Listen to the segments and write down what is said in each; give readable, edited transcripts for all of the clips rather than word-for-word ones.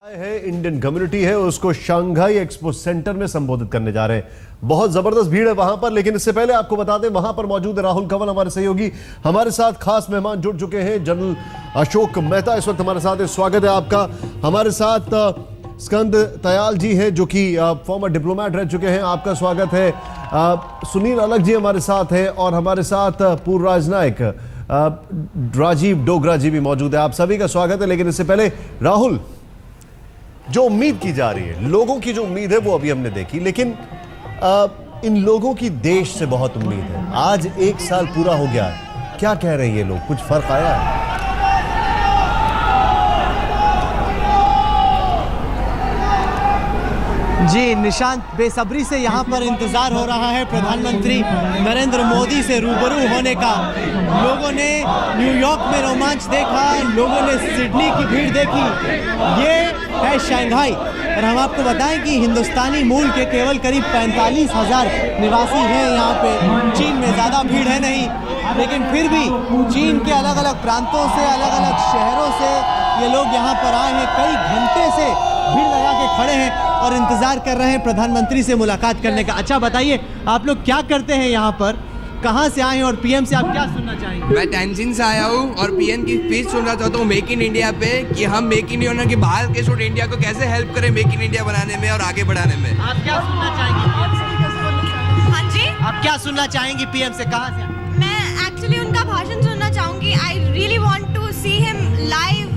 है Indian community है उसको शंघाई एक्सपो सेंटर में संबोधित करने जा रहे हैं। बहुत जबरदस्त भीड़ है वहां पर, लेकिन इससे पहले आपको बता दें वहां पर मौजूद है राहुल कंवर हमारे सहयोगी। हमारे साथ खास मेहमान जुड़ चुके हैं, जनरल अशोक मेहता इस वक्त हमारे साथ है। स्वागत है आपका। हमारे साथ स्कंद तयाल जी हैं जो कि फॉर्मर डिप्लोमेट रह चुके हैं, आपका स्वागत है। सुनील अलग जी हमारे साथ है और हमारे साथ पूर्व राजनायक राजीव डोगरा जी भी मौजूद है। आप सभी का स्वागत है। लेकिन इससे पहले राहुल, जो उम्मीद की जा रही है, लोगों की जो उम्मीद है वो अभी हमने देखी, लेकिन इन लोगों की देश से बहुत उम्मीद है। आज 1 साल पूरा हो गया है, क्या कह रहे हैं ये लोग? कुछ फर्क आया है? जी निशांत, बेसब्री से यहाँ पर इंतजार हो रहा है प्रधानमंत्री नरेंद्र मोदी से रूबरू होने का। लोगों ने न्यूयॉर्क में रोमांच देखा, लोगों ने सिडनी की भीड़ देखी, ये है शंघाई। और हम आपको बताएं कि हिंदुस्तानी मूल के केवल करीब 45,000 निवासी हैं यहाँ पे। चीन में ज़्यादा भीड़ है नहीं, लेकिन फिर भी चीन के अलग अलग प्रांतों से, अलग अलग शहरों से ये लोग यहाँ पर आए हैं। कई घंटे से भीड़ लगा के खड़े हैं और इंतजार कर रहे हैं प्रधानमंत्री से मुलाकात करने का। अच्छा बताइए, आप लोग क्या करते हैं यहाँ पर, कहाँ से आए हैं और पीएम से आप क्या सुनना चाहेंगे? मैं टेंजिन से आया हूँ और पीएम की स्पीच सुनना चाहता हूँ मेक इन इंडिया पे, कि हम मेक इन इंडिया के बाहर के स्टूडेंट इंडिया को कैसे हेल्प करें मेक इन इंडिया बनाने में और आगे बढ़ाने में। आप क्या सुनना चाहेंगे पीएम से? हाँ जी, आप क्या सुनना चाहेंगी पीएम से? कहाँ से? मैं एक्चुअली उनका भाषण सुनना चाहूँगी। I really want to see him live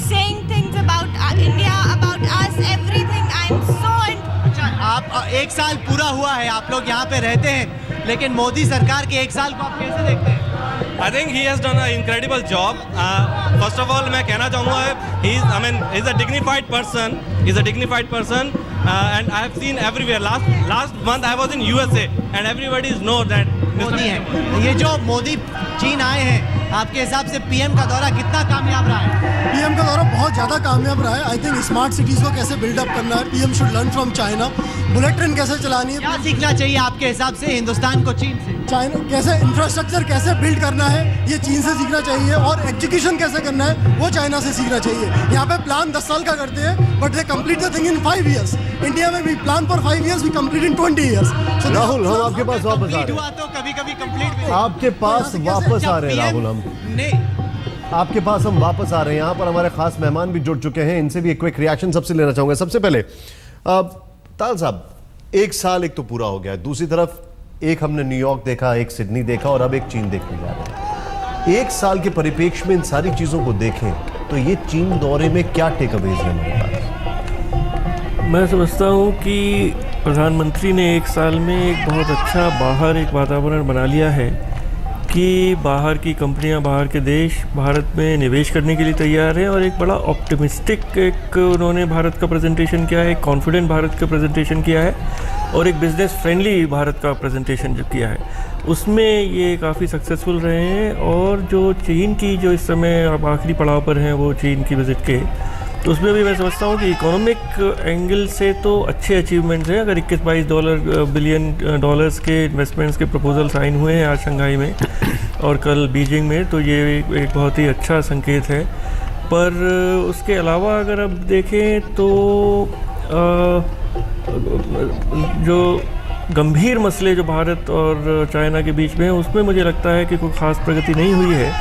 saying things about India, about us, everything. I'm so आप 1 साल पूरा हुआ है, आप लोग यहाँ पे रहते हैं, लेकिन मोदी सरकार के 1 साल को आप कैसे देखते हैं? I think he has done an incredible job. First of all, मैं कहना चाहूँगा, he's a dignified person. He's a dignified person, and I have seen everywhere. Last month I was in USA, and everybody knows that Modi है। ये जो मोदी चीन आए हैं, आपके हिसाब से पीएम का दौरा कितना कामयाब रहा है? पीएम का दौरा बहुत ज़्यादा कामयाब रहा है। आई थिंक स्मार्ट सिटीज़ को कैसे बिल्डअप करना है, PM should learn from China. Bullet train कैसे चलानी है, क्या सीखना चाहिए आपके हिसाब से हिंदुस्तान को चीन से? चाइना कैसे इंफ्रास्ट्रक्चर कैसे बिल्ड करना है, ये चीन से सीखना चाहिए। और एजुकेशन कैसे करना है, वो चाइना से सीखना चाहिए। यहाँ पे प्लान 10 साल का करते हैं, but they complete the thing in 5 years। India में भी plan for 5 years, we complete in 20 years। Rahul, हम आपके पास वापस आ रहे हुआ तो कभी-कभी कंप्लीट भी आपके पास वापस आ रहे हैं राहुल। हम आपके पास हम वापस आ रहे हैं। यहाँ पर हमारे खास मेहमान भी जुड़ चुके हैं, इनसे भी एक क्विक रिएक्शन सबसे लेना चाहूंगा। सबसे पहले ताल साहब, 1 साल एक तो पूरा हो गया है, दूसरी तरफ एक हमने न्यूयॉर्क देखा, एक सिडनी देखा और अब एक चीन देखने जा रहे हैं। 1 साल के परिप्रेक्ष्य में इन सारी चीजों को देखें तो ये चीन दौरे में क्या टेक अवेज है हमारे पास? मैं समझता हूँ कि प्रधानमंत्री ने 1 साल में एक बहुत अच्छा बाहर एक वातावरण बना लिया है कि बाहर की कंपनियां, बाहर के देश भारत में निवेश करने के लिए तैयार हैं, और एक बड़ा ऑप्टिमिस्टिक एक उन्होंने भारत का प्रेजेंटेशन किया है, एक कॉन्फिडेंट भारत का प्रेजेंटेशन किया है, और एक बिज़नेस फ्रेंडली भारत का प्रेजेंटेशन जो किया है, उसमें ये काफ़ी सक्सेसफुल रहे हैं। और जो चीन की जो इस समय अब आखिरी पड़ाव पर हैं वो चीन की विज़िट के, तो उसमें भी मैं समझता हूँ कि इकोनॉमिक एंगल से तो अच्छे अचीवमेंट्स हैं। अगर 21-22 बिलियन डॉलर्स के इन्वेस्टमेंट्स के प्रपोजल साइन हुए हैं आज शंघाई में और कल बीजिंग में, तो ये एक बहुत ही अच्छा संकेत है। पर उसके अलावा अगर अब देखें तो जो गंभीर मसले जो भारत और चाइना के बीच में हैं, उसमें मुझे लगता है कि कोई ख़ास प्रगति नहीं हुई है,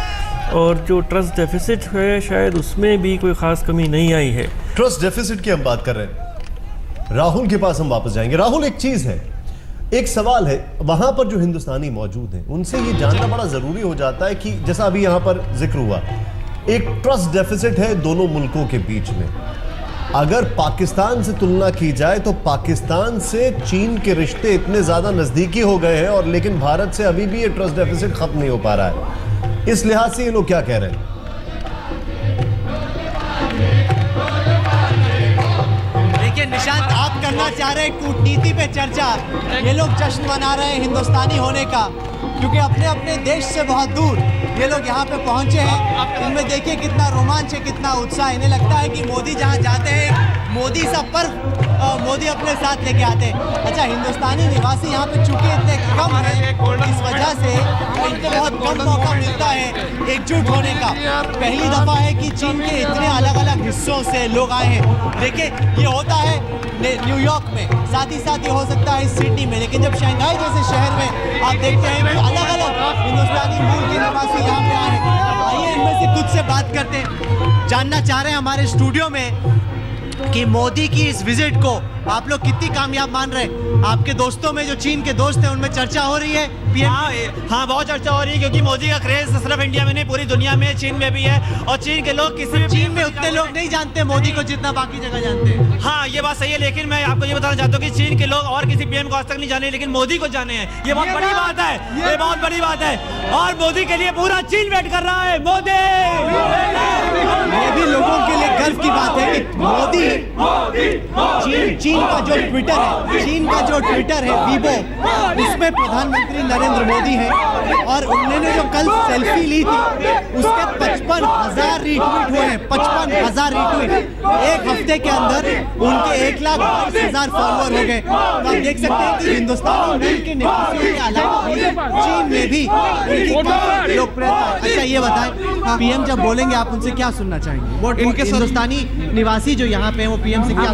और जो ट्रस्ट डेफिसिट है शायद उसमें भी कोई ख़ास कमी नहीं आई है। ट्रस्ट डेफिसिट की हम बात कर रहे हैं, राहुल के पास हम वापस जाएंगे। राहुल, एक चीज है, एक सवाल है, वहां पर जो हिंदुस्तानी मौजूद हैं उनसे ये जानना बड़ा जरूरी हो जाता है कि जैसा अभी यहां पर जिक्र हुआ, एक ट्रस्ट डेफिसिट है दोनों मुल्कों के बीच में। अगर पाकिस्तान से तुलना की जाए तो पाकिस्तान से चीन के रिश्ते इतने ज्यादा नजदीकी हो गए हैं, और लेकिन भारत से अभी भी ये ट्रस्ट डेफिसिट खत्म नहीं हो पा रहा है। इस लिहाज से ये लोग क्या कह रहे हैं? देखिए निशांत, आप करना चाह रहे हैं कूटनीति पे चर्चा, ये लोग जश्न मना रहे हैं हिंदुस्तानी होने का, क्योंकि अपने अपने देश से बहुत दूर ये लोग यहाँ पे पहुंचे हैं। इनमें देखिए कितना रोमांच है, कितना उत्साह। इन्हें लगता है कि मोदी जहाँ जाते हैं मोदी सा पर्व मोदी अपने साथ लेके आते हैं। अच्छा, हिंदुस्तानी निवासी यहाँ पे चूंकि इतने कम हैं, इस वजह से इनको बहुत कम मौका मिलता है एकजुट होने का। पहली दफ़ा है कि चीन के इतने अलग अलग हिस्सों से लोग आए हैं। देखिए, ये होता है न्यूयॉर्क में, साथ ही साथ ये हो सकता है सिडनी में, लेकिन जब शंघाई जैसे शहर में आप देखते हैं कि अलग अलग हिंदुस्तानी मूल के निवासी यहाँ पे आए हैं। आइए इनमें से कुछ से बात करते हैं। जानना चाह रहे हैं हमारे स्टूडियो में कि मोदी की इस विजिट को आप लोग कितनी कामयाब मान रहे हैं? आपके दोस्तों में जो चीन के दोस्त हैं उनमें चर्चा हो रही है? हाँ, बहुत चर्चा हो रही है, क्योंकि मोदी का क्रेज सिर्फ इंडिया में नहीं, पूरी दुनिया में, चीन में भी है। और चीन के लोग किसी भी चीन में उतने लोग नहीं जानते मोदी को जितना बाकी जगह जानते हैं। हाँ, ये बात सही है, लेकिन मैं आपको ये बताना चाहता हूँ कि चीन के लोग और किसी पीएम को आज तक नहीं जाने, लेकिन मोदी को जाने हैं। ये बहुत बड़ी बात है, ये बहुत बड़ी बात है। और मोदी के लिए पूरा चीन वेट कर रहा है। मोदी, ये भी लोगों के लिए गर्व की बात है कि मोदी चीन का जो ट्विटर है वीबो, उसमें प्रधानमंत्री नरेंद्र मोदी हैं, और उन्होंने जो कल सेल्फी ली थी उसके 55,000 रीट्वीट हुए हैं। 55,000 रीट्वीट एक हफ्ते के अंदर, उनके 1,22,000 फॉलोअर हो गए। तो आप देख सकते हैं कि हिंदुस्तानी मूल के निवासियों के अलावा भी चीन में भी उनकी लोकप्रियता। अच्छा, ये बताएं, पीएम जब बोलेंगे आप उनसे क्या सुनना चाहेंगे? इनके हिंदुस्तानी निवासी जो यहाँ पे हैं वो पीएम से क्या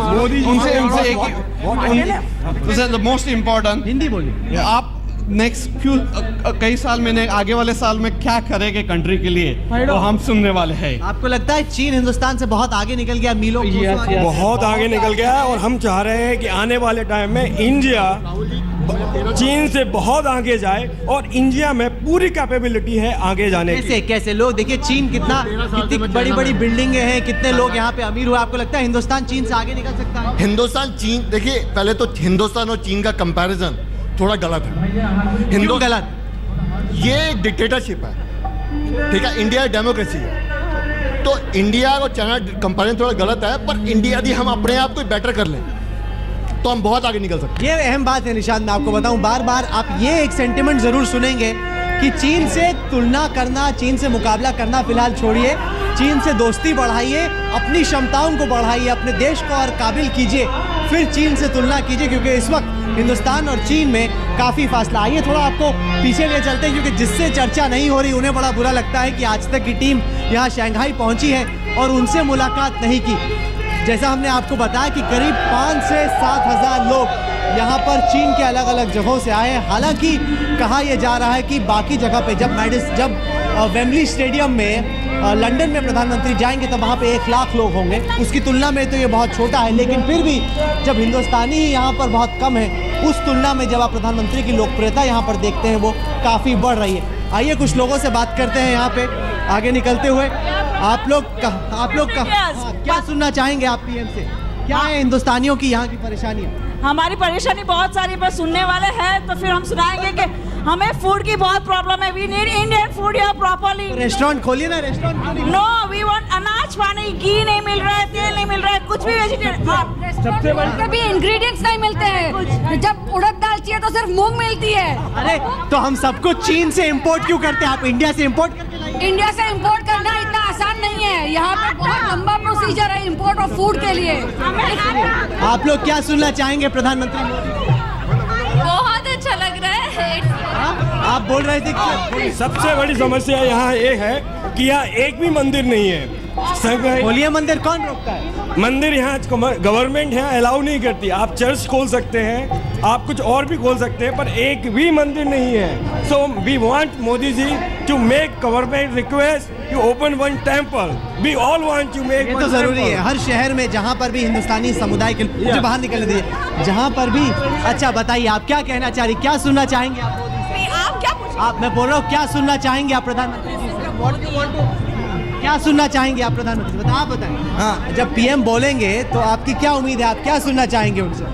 मोस्ट इम्पोर्टेंट हिंदी बोलिए। आप नेक्स्ट कई साल में, आगे वाले साल में क्या करेंगे कंट्री के लिए, तो हम सुनने वाले हैं। आपको लगता है चीन हिंदुस्तान से बहुत आगे निकल गया? मीलों बहुत आगे निकल गया है, और हम चाह रहे हैं कि आने वाले टाइम में इंडिया चीन से बहुत आगे जाए, और इंडिया में पूरी कैपेबिलिटी है आगे जाने की। कैसे लोग, देखिए चीन कितनी बड़ी बड़ी बिल्डिंगें हैं, कितने लोग यहाँ पे अमीर हुए। आपको लगता है हिंदुस्तान चीन से आगे निकल सकता है? हिंदुस्तान चीन, देखिए पहले तो हिंदुस्तान और चीन का कंपैरिजन थोड़ा गलत है। क्यों गलत? ये डिक्टेटरशिप है, ठीक है, इंडिया डेमोक्रेसी है। तो इंडिया और चाइना कंपैरिजन थोड़ा गलत है, पर इंडिया यदि हम अपने आप को बेटर कर लें तो हम बहुत आगे निकल सकते हैं। ये अहम बात है निशांत, मैं आपको बताऊं, बार बार आप ये एक सेंटिमेंट जरूर सुनेंगे कि चीन से तुलना करना, चीन से मुकाबला करना फिलहाल छोड़िए, चीन से दोस्ती बढ़ाइए, अपनी क्षमताओं को बढ़ाइए, अपने देश को और काबिल कीजिए, फिर चीन से तुलना कीजिए, क्योंकि इस वक्त हिंदुस्तान और चीन में काफ़ी फासला। आइए थोड़ा आपको पीछे ले चलते हैं, क्योंकि जिससे चर्चा नहीं हो रही उन्हें बड़ा बुरा लगता है कि आज तक की टीम यहाँ शंघाई पहुँची है और उनसे मुलाकात नहीं की। जैसा हमने आपको बताया कि करीब 5 से 7,000 लोग यहाँ पर चीन के अलग अलग जगहों से आए हैं। हालांकि कहा यह जा रहा है कि बाकी जगह पे जब वेम्बली स्टेडियम में लंदन में प्रधानमंत्री जाएंगे तब वहाँ पे 1 लाख लोग होंगे, उसकी तुलना में तो ये बहुत छोटा है। लेकिन फिर भी जब हिंदुस्तानी यहाँ पर बहुत कम है, उस तुलना में जब आप प्रधानमंत्री की लोकप्रियता यहाँ पर देखते हैं वो काफ़ी बढ़ रही है। आइए कुछ लोगों से बात करते हैं यहाँ पे आगे निकलते हुए। आप लोग क्या सुनना चाहेंगे आप पीएम से? क्या है हिंदुस्तानियों की यहाँ की परेशानियाँ? हमारी परेशानी बहुत सारी, पर सुनने वाले हैं तो फिर हम सुनाएंगे कि हमें फूड की बहुत प्रॉब्लम है। We need Indian food here properly. Restaurant खोलिए ना, रेस्टोरेंट। नो, वी वांट अनाज पानी, घी नहीं मिल रहा है, तेल नहीं मिल रहा है, कुछ भी वेजिटेरियन। सबसे बड़ी भी इंग्रेडिएंट्स नहीं मिलते हैं। जब उड़द दाल चाहिए तो सिर्फ मूंग मिलती है। अरे तो हम सब कुछ चीन से इंपोर्ट क्यों करते हैं? आप इंडिया से इंपोर्ट करके लाइए। इंडिया से इंपोर्ट करना इतना आसान नहीं है, यहाँ पे बहुत लंबा प्रोसीजर है इंपोर्ट ऑफ फूड के लिए। आप लोग क्या सुनना चाहेंगे प्रधानमंत्री मोदी? बहुत अच्छा लग रहा है। आप बोल रहे थे कि सबसे बड़ी समस्या यहाँ ये है कि यहाँ एक भी मंदिर नहीं है। बोलिए, मंदिर कौन रोकता है? मंदिर यहाँ गवर्नमेंट है अलाउ नहीं करती। आप चर्च खोल सकते हैं, आप कुछ और भी खोल सकते हैं, पर एक भी मंदिर नहीं है। So we want Modi ji to make government request to open one temple. We all want to make. ये तो जरूरी है हर शहर में, जहाँ पर भी हिंदुस्तानी समुदाय के जो बाहर निकलने दिए, जहाँ पर भी। अच्छा बताइए, आप क्या कहना चाह रही, क्या सुनना चाहेंगे आप? आप क्या पूछ? आप, मैं बोल रहा हूँ, क्या सुनना चाहेंगे आप प्रधानमंत्री जी से? क्या सुनना चाहेंगे आप प्रधानमंत्री? आप बताएं। हाँ, जब पीएम बोलेंगे तो आपकी क्या उम्मीद है, आप क्या सुनना चाहेंगे उनसे?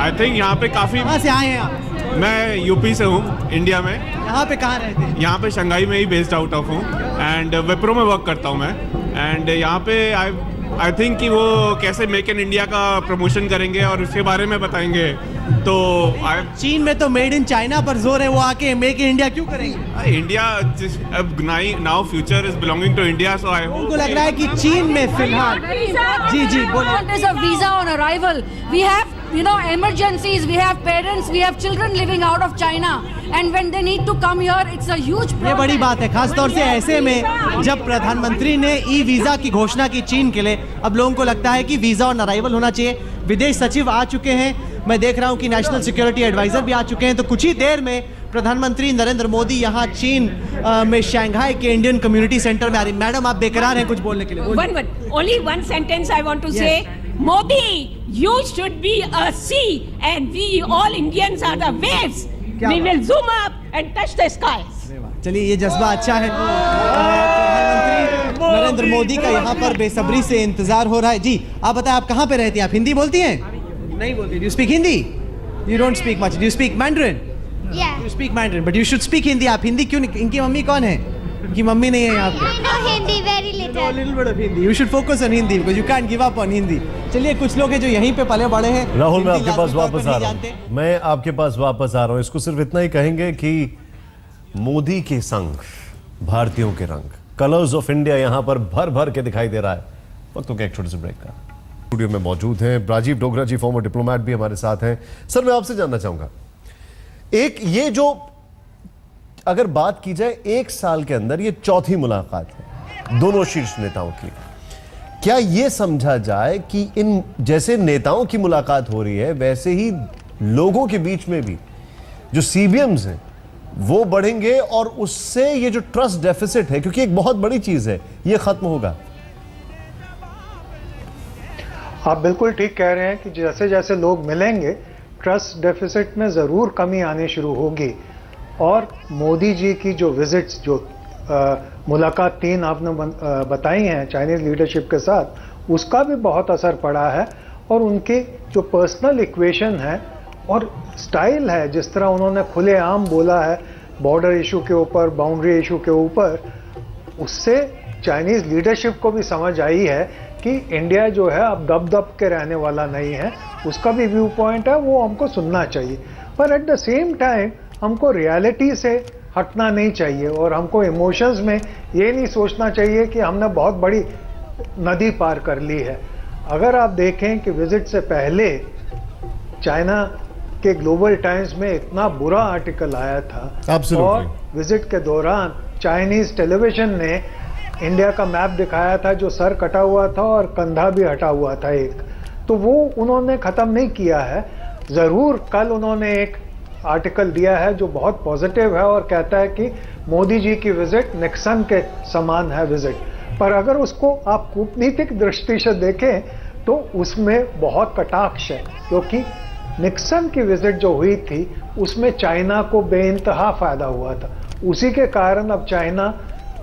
आई थिंक यहाँ पे काफ़ी। कहाँ से आए हैं आप? मैं यूपी से हूँ, इंडिया में। यहाँ पे कहाँ रहते हैं? यहाँ पे शंघाई में ही बेस्ड आउट ऑफ हूँ, एंड विप्रो में वर्क करता हूँ मैं। एंड यहाँ पे आई थिंक कि वो कैसे मेक इन इंडिया का प्रमोशन करेंगे और उसके बारे में बताएंगे। तो चीन में तो मेड इन चाइना पर जोर है, वो आके मेक इन इंडिया क्यों करेंगे? इंडिया अब now future is belonging to India, so I उनको लग रहा है कि चीन में फिलहाल जी जी बोलिए। Visa on arrival, we have emergencies, we have parents, we have children living out of China, and when they need to come here, it's a huge problem. ये बड़ी बात है, खास तौर से ऐसे में जब प्रधानमंत्री ने ई वीजा की घोषणा की चीन के लिए, अब लोगों को लगता है कि वीजा ऑन अराइवल होना चाहिए। विदेश सचिव आ चुके हैं, मैं देख रहा हूं कि नेशनल सिक्योरिटी एडवाइजर भी आ चुके हैं, तो कुछ ही देर में प्रधानमंत्री नरेंद्र मोदी यहाँ चीन में शंघाई के इंडियन कम्युनिटी सेंटर में आ रही। मैडम आप बेकरार हैं कुछ बोलने के लिए? Only one sentence I want to say. Modi, you should be a sea and we all Indians are the waves. We will zoom up and touch the skies. चलिए ये जज्बा अच्छा है। प्रधानमंत्री नरेंद्र मोदी का यहाँ पर बेसब्री से इंतजार हो रहा है। जी आप बताएं, आप कहाँ पे रहती हैं? आप हिंदी बोलती हैं? नहीं बोलती। You speak Hindi? You don't speak much. Do you speak Mandarin? Yeah. You speak Mandarin, but you should speak Hindi. आप हिंदी क्यों नहीं? इनकी मम्मी कौन है? इनकी मम्मी नहीं है यहाँ पे। I know Hindi very little. A little bit of Hindi. You should focus on Hindi because you can't give up on Hindi. चलिए कुछ लोग हैं जो यहीं पे पले बड़े हैं। राहुल मैं आपके पास वापस आ रहा हूँ। मैं आपके पास वापस आ रहा हूँ। इसको सिर्फ इतना ही कहेंगे कि मोदी के संग भारतीयों के रंग, कलर्स ऑफ इंडिया यहाँ पर भर भर के दिखाई दे रहा है। वक्त हो गया एक छोटे से ब्रेक का। स्टूडियो में मौजूद हैं राजीव डोगरा जी, फॉर्मर डिप्लोमेट भी हमारे साथ हैं। सर मैं आपसे जानना चाहूंगा, एक ये जो अगर बात की जाए एक साल के अंदर ये चौथी मुलाकात है दोनों शीर्ष नेताओं की, क्या ये समझा जाए कि इन जैसे नेताओं की मुलाकात हो रही है वैसे ही लोगों के बीच में भी जो सीबीएम्स हैं वो बढ़ेंगे और उससे ये जो ट्रस्ट डेफिसिट है, क्योंकि एक बहुत बड़ी चीज है, ये खत्म होगा? आप बिल्कुल ठीक कह रहे हैं कि जैसे जैसे लोग मिलेंगे ट्रस्ट डेफिसिट में ज़रूर कमी आनी शुरू होगी। और मोदी जी की जो विजिट्स, जो मुलाकात 3 आपने बताई हैं चाइनीज़ लीडरशिप के साथ, उसका भी बहुत असर पड़ा है। और उनके जो पर्सनल इक्वेशन है और स्टाइल है, जिस तरह उन्होंने खुलेआम बोला है बॉर्डर इशू के ऊपर, बाउंड्री इशू के ऊपर, उससे चाइनीज़ लीडरशिप को भी समझ आई है कि इंडिया जो है अब दब दब के रहने वाला नहीं है। उसका भी व्यू पॉइंट है, वो हमको सुनना चाहिए। पर एट द सेम टाइम हमको रियलिटी से हटना नहीं चाहिए और हमको इमोशंस में ये नहीं सोचना चाहिए कि हमने बहुत बड़ी नदी पार कर ली है। अगर आप देखें कि विजिट से पहले चाइना के ग्लोबल टाइम्स में इतना बुरा आर्टिकल आया था और विजिट के दौरान चाइनीज़ टेलीविजन ने इंडिया का मैप दिखाया था जो सर कटा हुआ था और कंधा भी हटा हुआ था एक, तो वो उन्होंने ख़त्म नहीं किया है। ज़रूर कल उन्होंने एक आर्टिकल दिया है जो बहुत पॉजिटिव है और कहता है कि मोदी जी की विजिट निक्सन के समान है विजिट। पर अगर उसको आप कूटनीतिक दृष्टि से देखें तो उसमें बहुत कटाक्ष है, क्योंकि निक्सन की विजिट जो हुई थी उसमें चाइना को बेइंतहा फ़ायदा हुआ था। उसी के कारण अब चाइना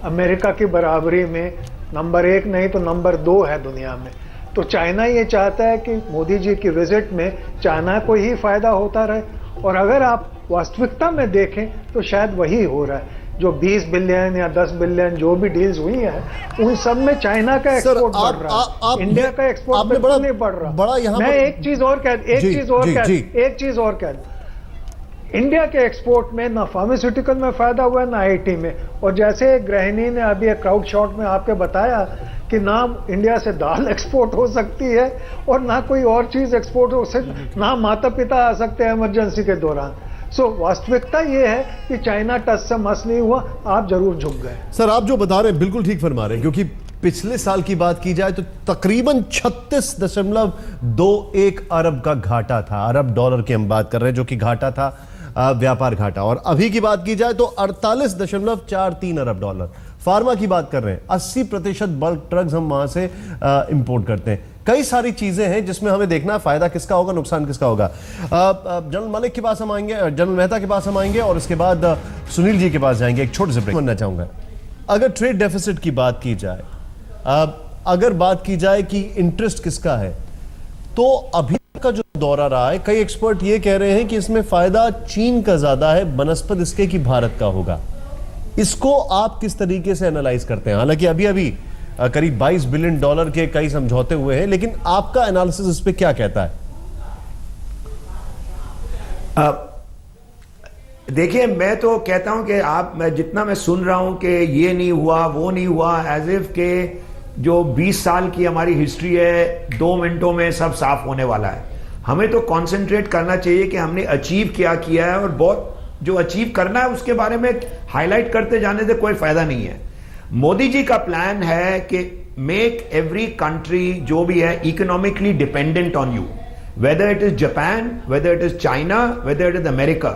अमेरिका की बराबरी में नंबर 1 नहीं तो नंबर 2 है दुनिया में। तो चाइना ये चाहता है कि मोदी जी की विजिट में चाइना को ही फ़ायदा होता रहे। और अगर आप वास्तविकता में देखें तो शायद वही हो रहा है। जो 20 बिलियन या 10 बिलियन जो भी डील्स हुई हैं उन सब में चाइना का एक्सपोर्ट बढ़ रहा है, इंडिया का एक्सपोर्ट बिल्कुल नहीं बढ़ रहा। मैं एक चीज और कह दूं, इंडिया के एक्सपोर्ट में ना फार्मास्यूटिकल में फायदा हुआ है ना आईटी में। और जैसे गृहिणी ने अभी एक क्राउड शॉट में आपके बताया कि ना इंडिया से दाल एक्सपोर्ट हो सकती है और ना कोई और चीज एक्सपोर्ट हो सकती, ना माता पिता आ सकते हैं इमरजेंसी के दौरान। सो वास्तविकता ये है कि चाइना टच से मस नहीं हुआ, आप जरूर झुक गए। सर आप जो बता रहे हैं बिल्कुल ठीक फरमा रहे हैं, क्योंकि पिछले साल की बात की जाए तो तकरीबन 36.21 अरब का घाटा था, अरब डॉलर की हम बात कर रहे हैं, जो कि घाटा था व्यापार घाटा। और अभी की बात की जाए तो 48.43 अरब डॉलर। फार्मा की बात कर रहे हैं, 80% बल्क ड्रग्स हम वहां से इंपोर्ट करते हैं। कई सारी चीजें हैं जिसमें हमें देखना है फायदा किसका होगा, नुकसान किसका होगा। जनरल मलिक के पास हम आएंगे, जनरल मेहता के पास हम आएंगे और उसके बाद सुनील जी के पास जाएंगे। एक छोटे से ब्रेक करना चाहूंगा। अगर ट्रेड डेफिसिट की बात की जाए, अगर बात की जाए कि इंटरेस्ट किसका है, तो अभी का जो दौरा रहा है, कई एक्सपर्ट ये कह रहे हैं कि इसमें फायदा चीन का ज्यादा है बनस्पत इसके कि भारत का होगा। इसको आप किस तरीके से एनालाइज करते हैं? हालांकि अभी अभी करीब $22 बिलियन के कई समझौते हुए हैं, लेकिन आपका एनालिसिस इस पे क्या कहता है? देखिए, मैं तो कहता हूं कि मैं जितना सुन रहा हूं कि ये नहीं हुआ वो नहीं हुआ, एज इफ के जो 20 साल की हमारी हिस्ट्री है 2 मिनटों में सब साफ होने वाला है। हमें तो कंसंट्रेट करना चाहिए कि हमने अचीव क्या किया है, और बहुत जो अचीव करना है उसके बारे में हाईलाइट करते जाने से कोई फायदा नहीं है। मोदी जी का प्लान है कि मेक एवरी कंट्री जो भी है economically dependent on you, whether it is Japan, whether it is China, whether it is America.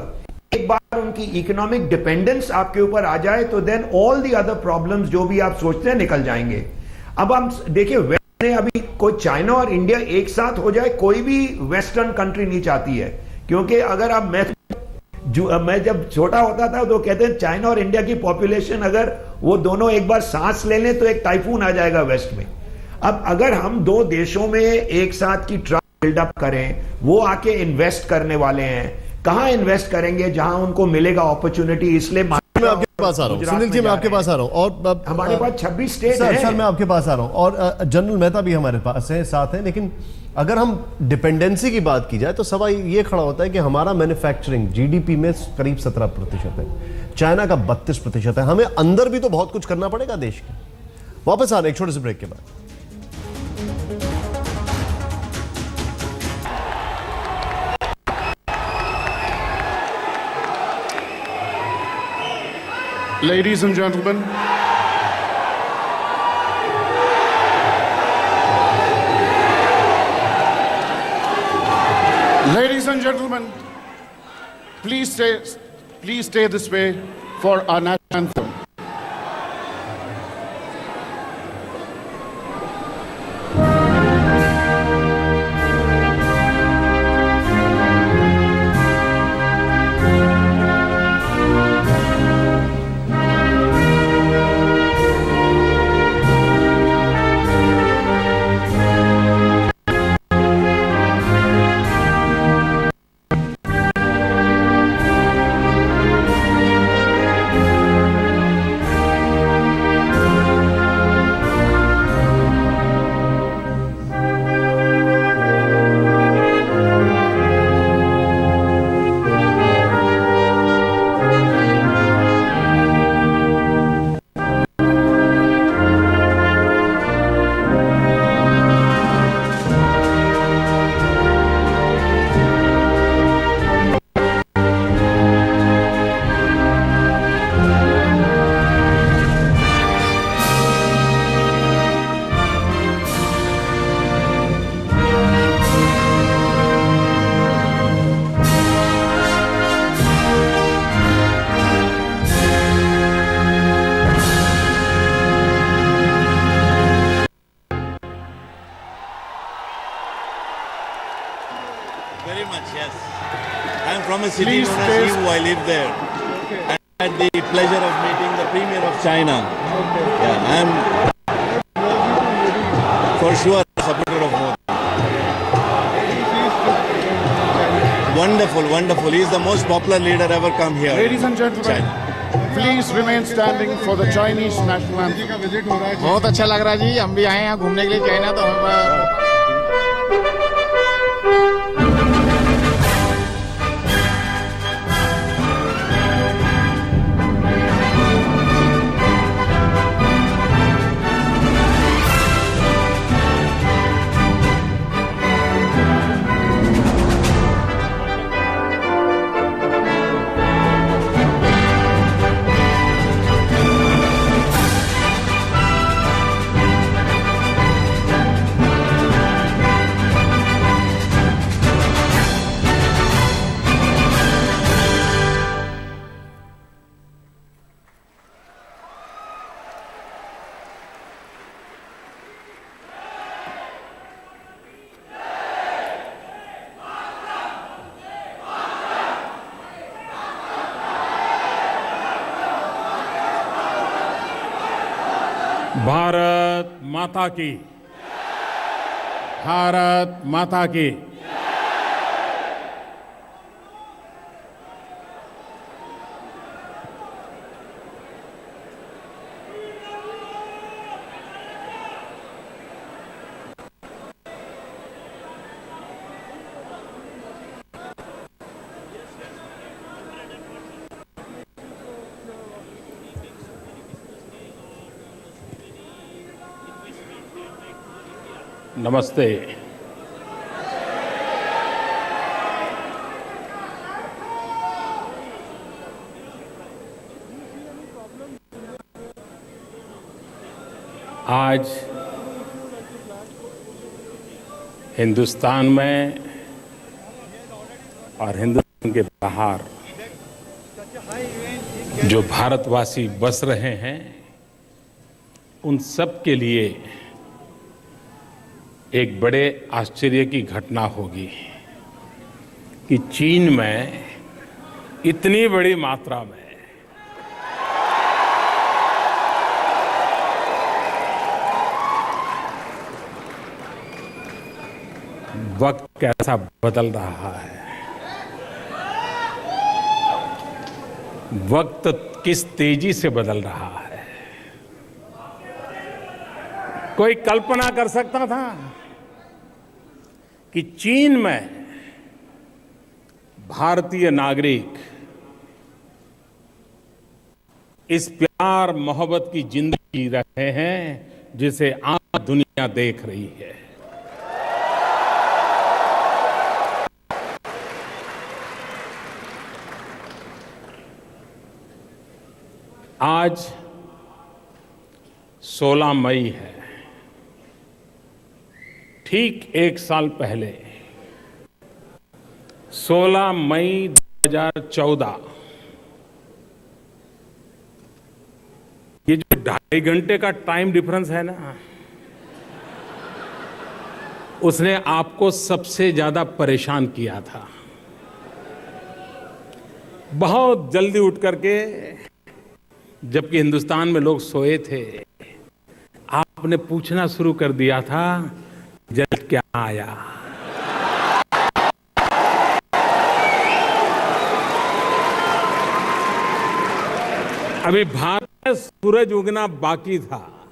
एक बार उनकी इकोनॉमिक डिपेंडेंस आपके ऊपर आ जाए तो then all the other problems जो भी आप सोचते हैं निकल जाएंगे। अब हम देखिए, वेस्ट में अभी कोई चाइना और इंडिया एक साथ हो जाए, कोई भी वेस्टर्न कंट्री नहीं चाहती है, क्योंकि अगर आप मैं जब छोटा होता था तो कहते हैं चाइना और इंडिया की पॉपुलेशन अगर वो दोनों एक बार सांस ले लें तो एक टाइफून आ जाएगा वेस्ट में। अब अगर हम दो देशों में एक साथ की ट्रस्ट बिल्डअप करें, वो आके इन्वेस्ट करने वाले हैं, कहां इन्वेस्ट करेंगे? जहां उनको मिलेगा अपॉर्चुनिटी। इसलिए मैं आपके पास आ रहा हूं, सुनील जी, मैं आपके पास आ रहा हूं, और हमारे पास 26 स्टेट हैं। सर, मैं आपके पास आ रहा हूं, और जनरल मेहता भी हमारे पास है, साथ है। लेकिन अगर हम डिपेंडेंसी की बात की जाए तो सवाल ये खड़ा होता है कि हमारा मैन्युफैक्चरिंग जीडीपी में करीब 17% है, चाइना का 32% है। हमें अंदर भी तो बहुत कुछ करना पड़ेगा देश के। वापस आ रहे एक छोटे से ब्रेक के बाद। Ladies and gentlemen, please stay this way for our national anthem. Very much, yes. I am from a city known as Yiwu. I live there. I had the pleasure of meeting the Premier of China. Yeah, I am for sure a supporter of Modi. Wonderful, wonderful. He is the most popular leader ever come here. Ladies and gentlemen, please remain standing for the Chinese national anthem. बहुत अच्छा लग रहा है जी, हम भी आए हैं घूमने के लिए चाइना, तो हम भारत माता की, भारत माता की। नमस्ते। आज हिंदुस्तान में और हिंदुस्तान के बाहर जो भारतवासी बस रहे हैं उन सब के लिए एक बड़े आश्चर्य की घटना होगी कि चीन में इतनी बड़ी मात्रा में वक्त कैसा बदल रहा है, वक्त किस तेजी से बदल रहा है। कोई कल्पना कर सकता था कि चीन में भारतीय नागरिक इस प्यार मोहब्बत की जिंदगी जी रहे हैं जिसे आज दुनिया देख रही है। आज 16 मई है। ठीक एक साल पहले 16 मई 2014 ये जो 2.5 घंटे का टाइम डिफरेंस है ना, उसने आपको सबसे ज्यादा परेशान किया था। बहुत जल्दी उठ करके, जबकि हिंदुस्तान में लोग सोए थे, आपने पूछना शुरू कर दिया था जल्द क्या आया। अभी भारत में सूरज उगना बाकी था,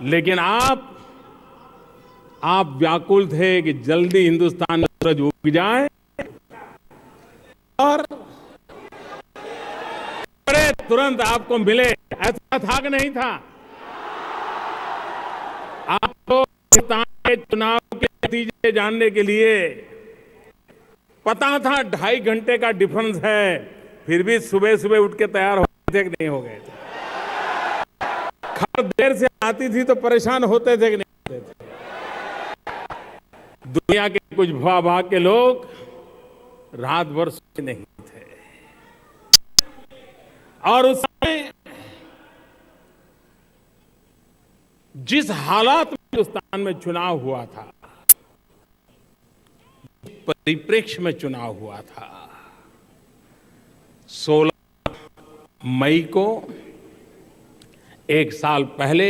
लेकिन आप व्याकुल थे कि जल्दी हिंदुस्तान में सूरज उग जाए और तुरंत आपको मिले। ऐसा था कि नहीं था? आपको हिंदुस्तान के चुनाव के नतीजे जानने के लिए पता था 2.5 घंटे का डिफरेंस है, फिर भी सुबह सुबह उठ के तैयार हो गए थे कि नहीं हो गए थे? खबर देर से आती थी तो परेशान होते थे कि नहीं होते थे? दुनिया के कुछ भूभाग के लोग रात भर सोए नहीं थे। और उस समय जिस हालात में हिंदुस्तान में चुनाव हुआ था, परिप्रेक्ष्य में चुनाव हुआ था, 16 मई को एक साल पहले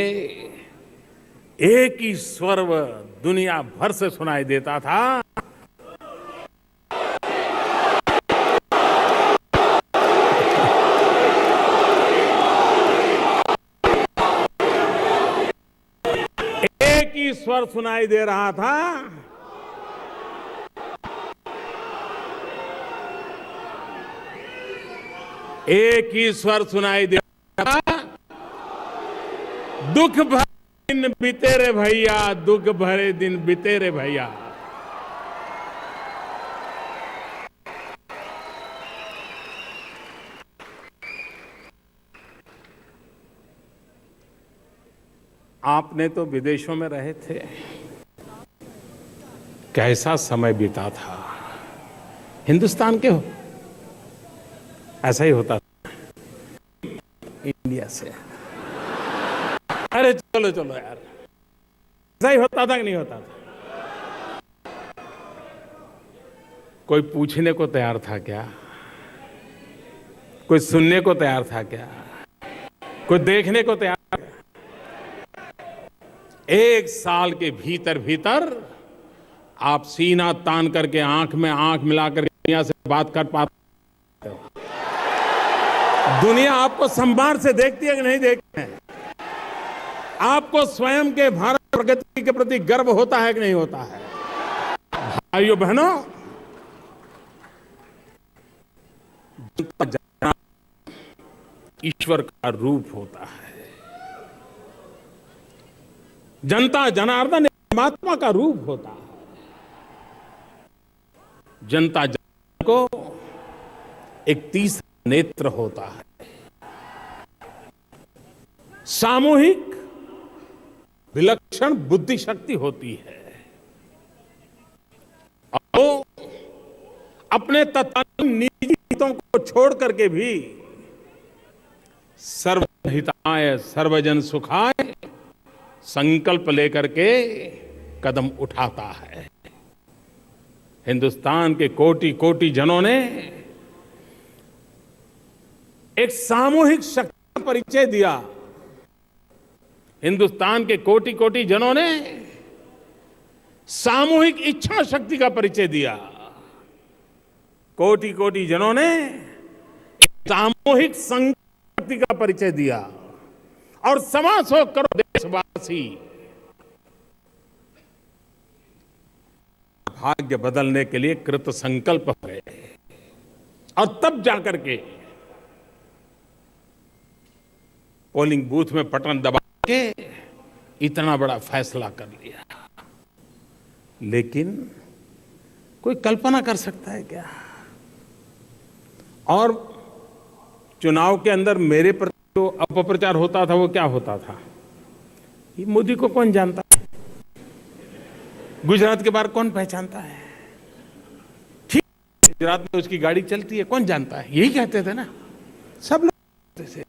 एक ही स्वर दुनिया भर से सुनाई देता था। स्वर सुनाई दे रहा था, एक ही स्वर सुनाई दे रहा था, दुख भरे दिन बीते रे भैया, दुख भरे दिन बीते रे भैया। आपने तो विदेशों में रहे थे, कैसा समय बीता था। हिंदुस्तान के हो ऐसा ही होता था इंडिया से। अरे चलो चलो यार, ऐसा ही होता था कि नहीं होता था? कोई पूछने को तैयार था क्या? कोई सुनने को तैयार था क्या? कोई देखने को तैयार था क्या? एक साल के भीतर भीतर आप सीना तान करके आंख में आंख मिलाकर दुनिया से बात कर पाते हो। दुनिया आपको संभार से देखती है कि नहीं देखती है? आपको स्वयं के भारत प्रगति के प्रति गर्व होता है कि नहीं होता है? भाइयों बहनों, जनता ईश्वर का रूप होता है। जनता जनार्दन परमात्मा का रूप होता है। जनता जनार्दन को एक तीसरा नेत्र होता है। सामूहिक विलक्षण बुद्धि शक्ति होती है और वो अपने तत्कालीन निजी हितों को छोड़ करके भी सर्वहिताय सर्वजन सुखाय संकल्प लेकर के कदम उठाता है। हिंदुस्तान के कोटि कोटि जनों ने एक सामूहिक शक्ति का परिचय दिया। हिंदुस्तान के कोटि कोटि जनों ने सामूहिक इच्छा शक्ति का परिचय दिया। कोटि कोटि जनों ने सामूहिक संकल्प शक्ति का परिचय दिया और 125 करोड़ देशवासी भाग्य बदलने के लिए कृत संकल्प हो गए और तब जाकर के पोलिंग बूथ में बटन दबा के इतना बड़ा फैसला कर लिया। लेकिन कोई कल्पना कर सकता है क्या? और चुनाव के अंदर मेरे प्रति जो अपप्रचार होता था वो क्या होता था? ये मोदी को कौन जानता है? गुजरात के बाहर कौन पहचानता है? ठीक, गुजरात में उसकी गाड़ी चलती है, कौन जानता है? यही कहते थे ना सब लोग से।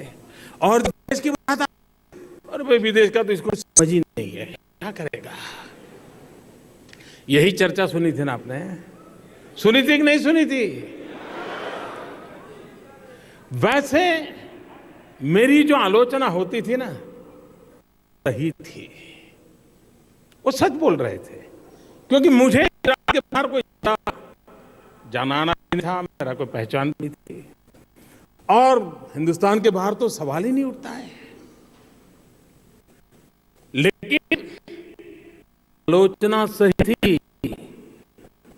और देश की बात, और भाई विदेश का तो इसको समझ ही नहीं है, क्या करेगा? यही चर्चा सुनी थी ना आपने? सुनी थी कि नहीं सुनी थी? वैसे मेरी जो आलोचना होती थी ना सही थी, वो सच बोल रहे थे, क्योंकि मुझे के बाहर कोई जाना नहीं था, मेरा कोई पहचान नहीं थी और हिंदुस्तान के बाहर तो सवाल ही नहीं उठता है। लेकिन आलोचना सही थी,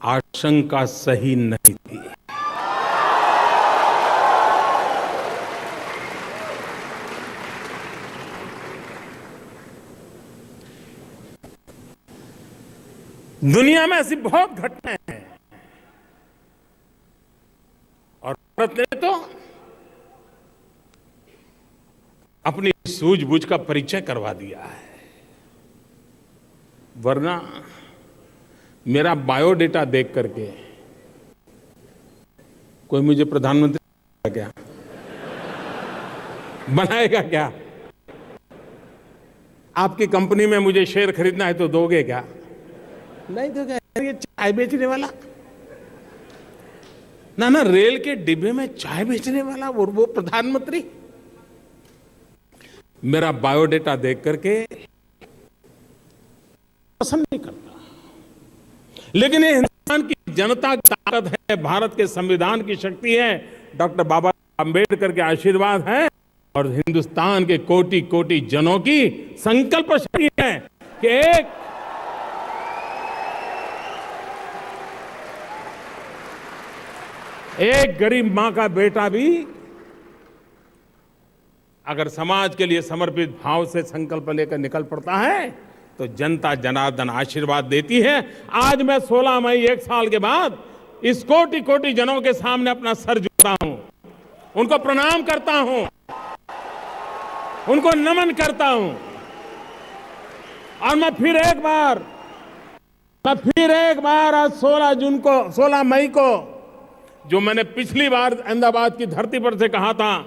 आशंका सही नहीं थी। दुनिया में ऐसी बहुत घटनाएं हैं और भारत ने तो अपनी सूझबूझ का परिचय करवा दिया है। वरना मेरा बायोडेटा देख करके कोई मुझे प्रधानमंत्री क्या बनाएगा? क्या आपकी कंपनी में मुझे शेयर खरीदना है तो दोगे क्या? नहीं दोगे। ये चाय बेचने वाला ना रेल के डिब्बे में चाय बेचने वाला वो प्रधानमंत्री मेरा बायोडेटा देख करके पसंद नहीं करता। लेकिन ये हिंदुस्तान की जनता की ताकत है, भारत के संविधान की शक्ति है, डॉक्टर बाबा आंबेडकर के आशीर्वाद है और हिंदुस्तान के कोटि कोटि जनों की संकल्प शक्ति है कि एक गरीब मां का बेटा भी अगर समाज के लिए समर्पित भाव से संकल्प लेकर निकल पड़ता है तो जनता जनार्दन आशीर्वाद देती है। आज मैं 16 मई 1 साल के बाद इस कोटि कोटि जनों के सामने अपना सर झुकाता हूं, उनको प्रणाम करता हूं, उनको नमन करता हूं और मैं फिर एक बार आज 16 मई को जो मैंने पिछली बार अहमदाबाद की धरती पर से कहा था,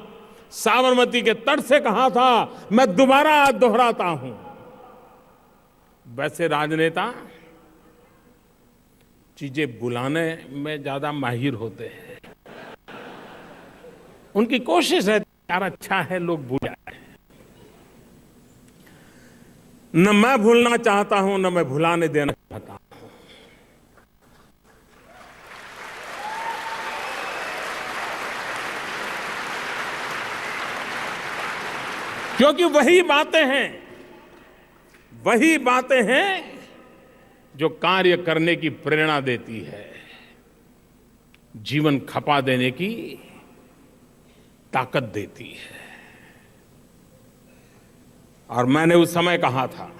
साबरमती के तट से कहा था, मैं दोबारा आज दोहराता हूं। वैसे राजनेता चीजें बुलाने में ज्यादा माहिर होते हैं, उनकी कोशिश है यार अच्छा है लोग भूल जाए। न मैं भूलना चाहता हूं न मैं भुलाने देना चाहता हूं। क्योंकि वही बातें हैं जो कार्य करने की प्रेरणा देती है, जीवन खपा देने की ताकत देती है। और मैंने उस समय कहा था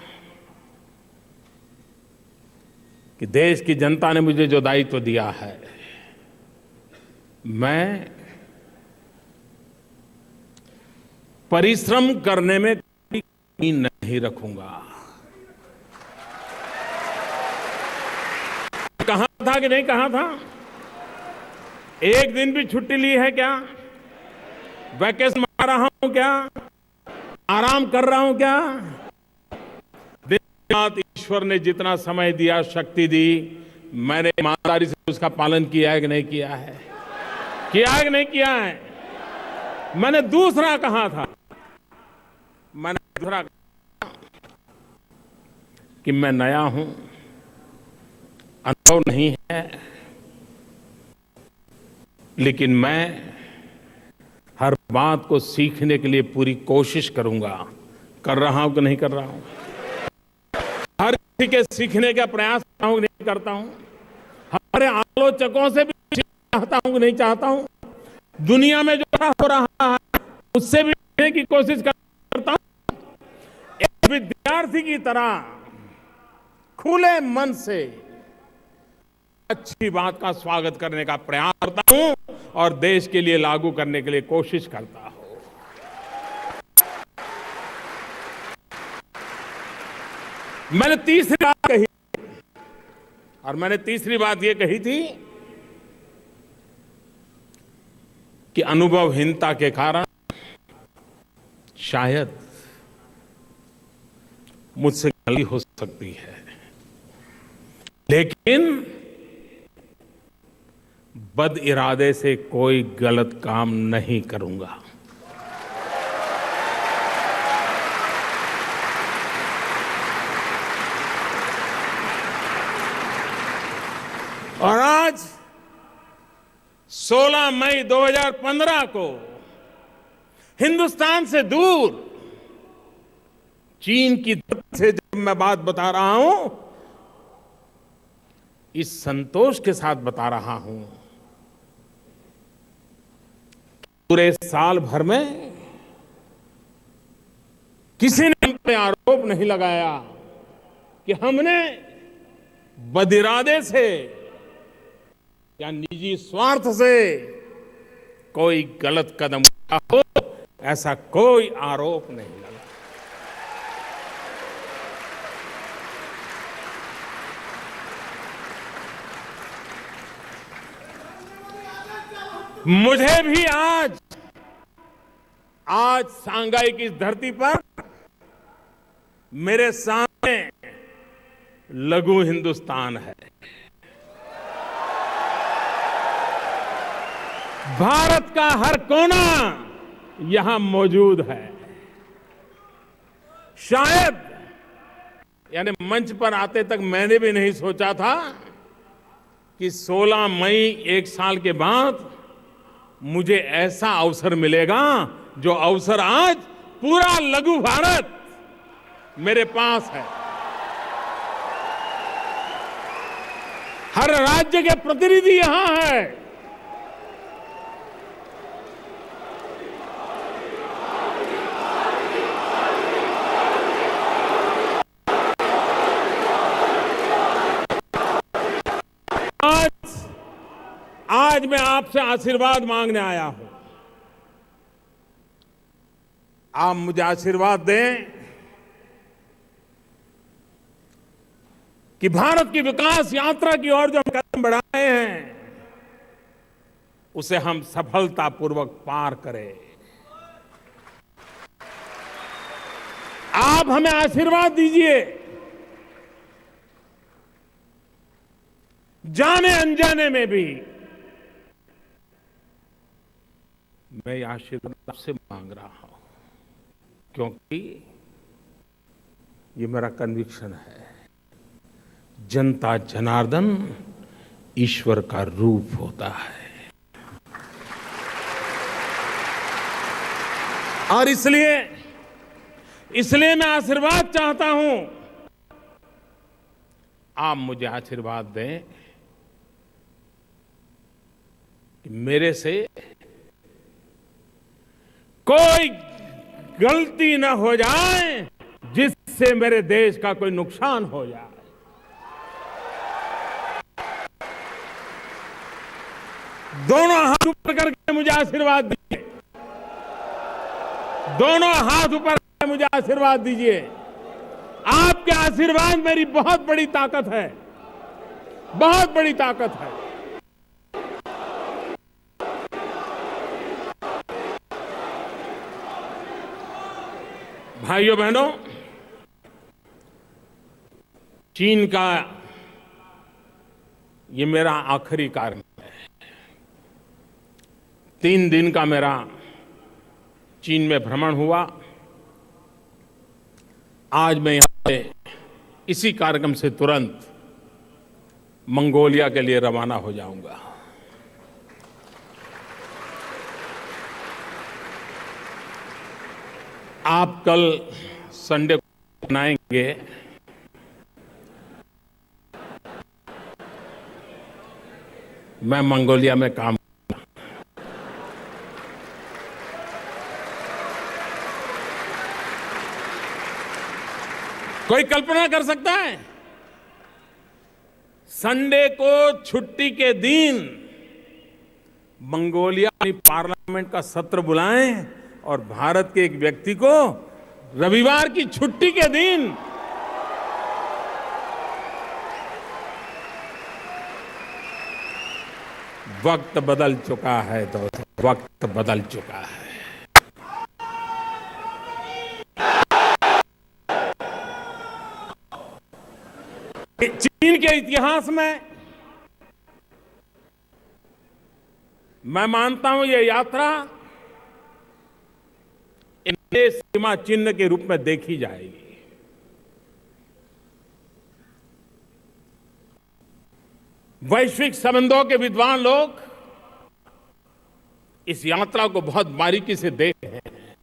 कि देश की जनता ने मुझे जो दायित्व दिया है, मैं परिश्रम करने में कोई कमी नहीं रखूंगा। कहा था कि नहीं कहा था? एक दिन भी छुट्टी ली है क्या? वैकेशन में आ रहा हूं क्या? आराम कर रहा हूं क्या? दिन-रात ईश्वर ने जितना समय दिया, शक्ति दी, मैंने ईमानदारी से उसका पालन किया है कि नहीं किया है? किया है कि नहीं किया है? मैंने दूसरा कहा था, कि मैं नया हूं, अनुभव नहीं है, लेकिन मैं हर बात को सीखने के लिए पूरी कोशिश करूंगा। कर रहा हूं कि नहीं कर रहा हूं? हर किसी के सीखने का प्रयास करता हूं कि नहीं करता हूं? हमारे आलोचकों से भी चाहता हूं कि नहीं चाहता हूं? दुनिया में जो हो रहा है उससे भी सीखने की कोशिश करता हूं। एक विद्यार्थी की तरह खुले मन से अच्छी बात का स्वागत करने का प्रयास करता हूं और देश के लिए लागू करने के लिए कोशिश करता हूं। मैंने तीसरी बात कही, और मैंने तीसरी बात यह कही थी कि अनुभवहीनता के कारण शायद मुझसे गलती हो सकती है, लेकिन बद इरादे से कोई गलत काम नहीं करूंगा। और आज 16 मई 2015 को हिंदुस्तान से दूर चीन की धरती से जब मैं बात बता रहा हूं, इस संतोष के साथ बता रहा हूं, पूरे साल भर में किसी ने हम पे आरोप नहीं लगाया कि हमने बदिरादे से या निजी स्वार्थ से कोई गलत कदम उठाया हो, ऐसा कोई आरोप नहीं लगा। मुझे भी आज सांघाई की इस धरती पर मेरे सामने लघु हिंदुस्तान है। भारत का हर कोना यहां मौजूद है। शायद यानी मंच पर आते तक मैंने भी नहीं सोचा था कि 16 मई एक साल के बाद मुझे ऐसा अवसर मिलेगा, जो अवसर आज पूरा लघु भारत मेरे पास है। हर राज्य के प्रतिनिधि यहां है। आज मैं आपसे आशीर्वाद मांगने आया हूं। आप मुझे आशीर्वाद दें कि भारत की विकास यात्रा की ओर जो हम कदम बढ़ाए हैं, उसे हम सफलतापूर्वक पार करें। आप हमें आशीर्वाद दीजिए। जाने अनजाने में भी मैं आशीर्वाद आपसे मांग रहा हूं, क्योंकि ये मेरा कन्विक्शन है। जनता जनार्दन ईश्वर का रूप होता है, और इसलिए मैं आशीर्वाद चाहता हूं। आप मुझे आशीर्वाद दें कि मेरे से कोई गलती न हो जाए जिससे मेरे देश का कोई नुकसान हो जाए। दोनों हाथ ऊपर करके मुझे आशीर्वाद दीजिए। दोनों हाथ ऊपर करके मुझे आशीर्वाद दीजिए। आपके आशीर्वाद मेरी बहुत बड़ी ताकत है, बहुत बड़ी ताकत है। भाइयों बहनों, चीन का ये मेरा आखिरी कार्यक्रम है। 3 दिन का मेरा चीन में भ्रमण हुआ। आज मैं यहां से इसी कार्यक्रम से तुरंत मंगोलिया के लिए रवाना हो जाऊंगा। आप कल संडे को मनाएंगे। मैं मंगोलिया में काम कोई कल्पना कर सकता है संडे को छुट्टी के दिन मंगोलिया पार्लियामेंट का सत्र बुलाएं और भारत के एक व्यक्ति को रविवार की छुट्टी के दिन वक्त बदल चुका है दोस्तों, वक्त बदल चुका है। चीन के इतिहास में मैं मानता हूं ये यात्रा नए सीमा चिन्ह के रूप में देखी जाएगी। वैश्विक संबंधों के विद्वान लोग इस यात्रा को बहुत बारीकी से देख रहे हैं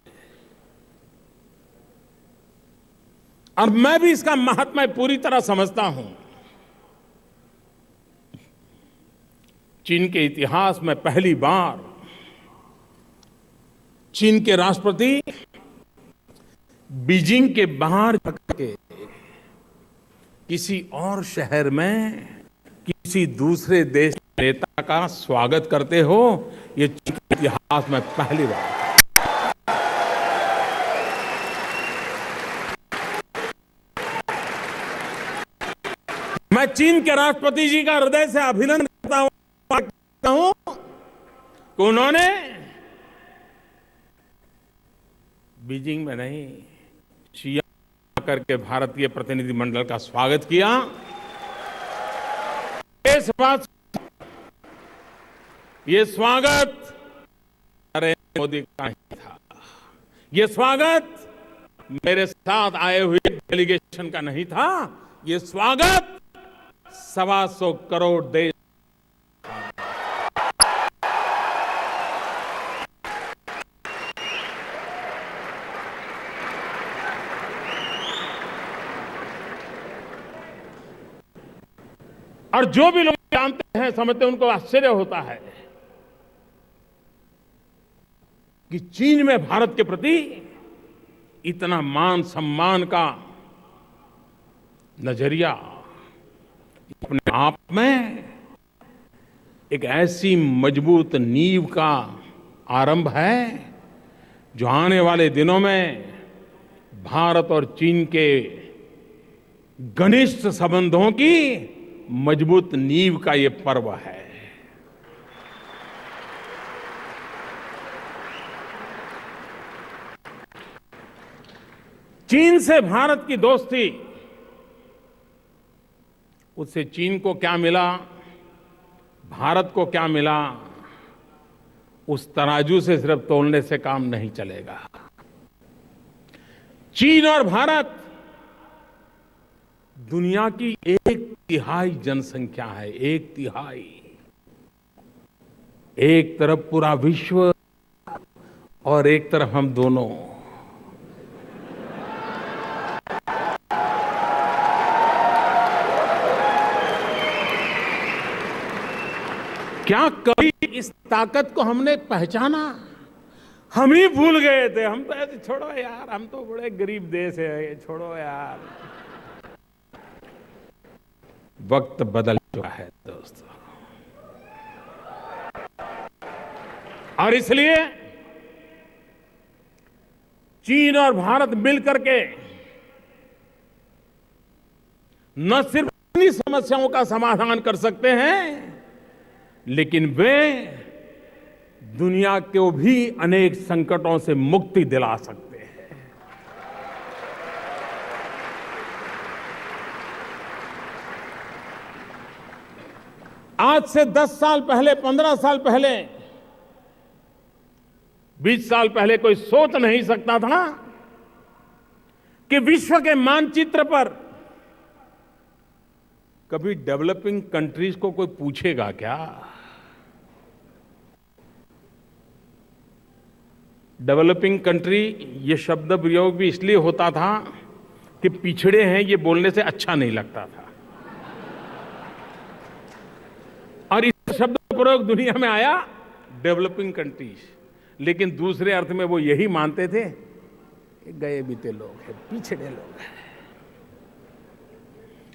और मैं भी इसका महात्म्य पूरी तरह समझता हूं। चीन के इतिहास में पहली बार चीन के राष्ट्रपति बीजिंग के बाहर जाकर किसी और शहर में किसी दूसरे देश के नेता का स्वागत करते हो, ये चीन के इतिहास में पहली बार। मैं चीन के राष्ट्रपति जी का हृदय से अभिनंदन करता हूं कि उन्होंने बीजिंग में नहीं, शियांग करके भारतीय प्रतिनिधिमंडल का स्वागत किया। ये स्वागत नरेंद्र मोदी का ही था। ये स्वागत मेरे साथ आए हुए डेलीगेशन का नहीं था। ये स्वागत 125 करोड़ देश और जो भी लोग जानते हैं, समझते हैं, उनको आश्चर्य होता है कि चीन में भारत के प्रति इतना मान सम्मान का नजरिया अपने आप में एक ऐसी मजबूत नींव का आरंभ है जो आने वाले दिनों में भारत और चीन के घनिष्ठ संबंधों की मजबूत नींव का ये पर्व है। चीन से भारत की दोस्ती, उससे चीन को क्या मिला, भारत को क्या मिला, उस तराजू से सिर्फ तोलने से काम नहीं चलेगा। चीन और भारत दुनिया की 1/3 जनसंख्या है, 1/3। एक तरफ पूरा विश्व और एक तरफ हम दोनों। क्या कभी इस ताकत को हमने पहचाना? हम ही भूल गए थे। हम तो ऐसे, छोड़ो यार, हम तो बड़े गरीब देश है, छोड़ो यार। वक्त बदल चुका है दोस्तों। और इसलिए चीन और भारत मिलकर के न सिर्फ अपनी समस्याओं का समाधान कर सकते हैं, लेकिन वे दुनिया को भी अनेक संकटों से मुक्ति दिला सकते हैं। आज से 10 साल पहले, 15 साल पहले, 20 साल पहले कोई सोच नहीं सकता था कि विश्व के मानचित्र पर कभी डेवलपिंग कंट्रीज को कोई पूछेगा क्या। डेवलपिंग कंट्री ये शब्द प्रयोग भी इसलिए होता था कि पिछड़े हैं ये बोलने से अच्छा नहीं लगता था, और इस शब्द प्रयोग दुनिया में आया डेवलपिंग कंट्रीज, लेकिन दूसरे अर्थ में वो यही मानते थे गए बीते लोग हैं, पिछड़े लोग हैं।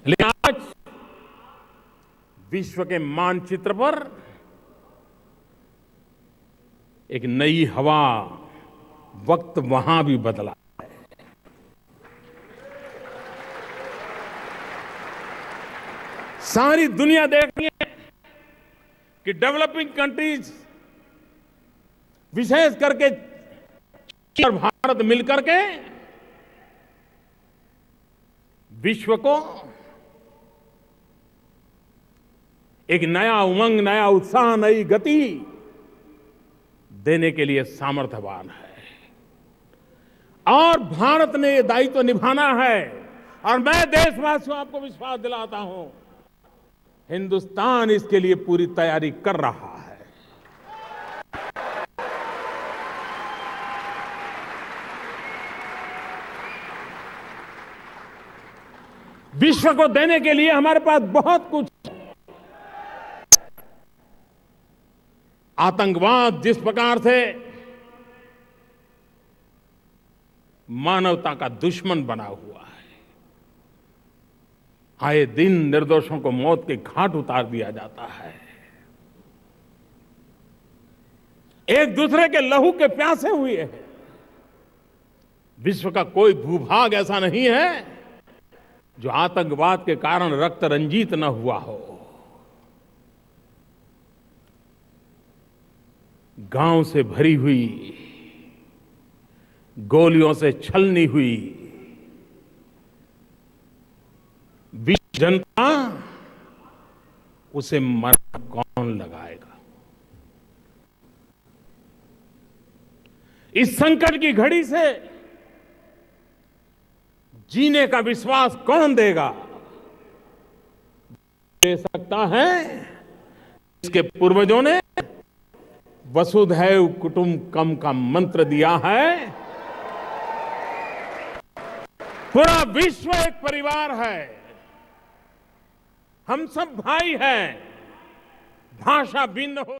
लेकिन आज विश्व के मानचित्र पर एक नई हवा, वक्त वहां भी बदला है। सारी दुनिया देख रही है कि डेवलपिंग कंट्रीज, विशेष करके चीन और भारत मिलकर के विश्व को एक नया उमंग, नया उत्साह, नई गति देने के लिए सामर्थ्यवान है। और भारत ने ये दायित्व निभाना है, और मैं देशवासियों आपको विश्वास दिलाता हूं, हिंदुस्तान इसके लिए पूरी तैयारी कर रहा है। विश्व को देने के लिए हमारे पास बहुत कुछ है। आतंकवाद जिस प्रकार से मानवता का दुश्मन बना हुआ है, आए दिन निर्दोषों को मौत के घाट उतार दिया जाता है, एक दूसरे के लहू के प्यासे हुए हैं। विश्व का कोई भूभाग ऐसा नहीं है जो आतंकवाद के कारण रक्त रंजित न हुआ हो। गांव से भरी हुई, गोलियों से छलनी हुई विश्व जनता, उसे मरना कौन लगाएगा। इस संकट की घड़ी से जीने का विश्वास कौन देगा। दे सकता है इसके पूर्वजों ने वसुधैव कुटुंबकम का मंत्र दिया है। पूरा विश्व एक परिवार है, हम सब भाई हैं, भाषा भिन्न हो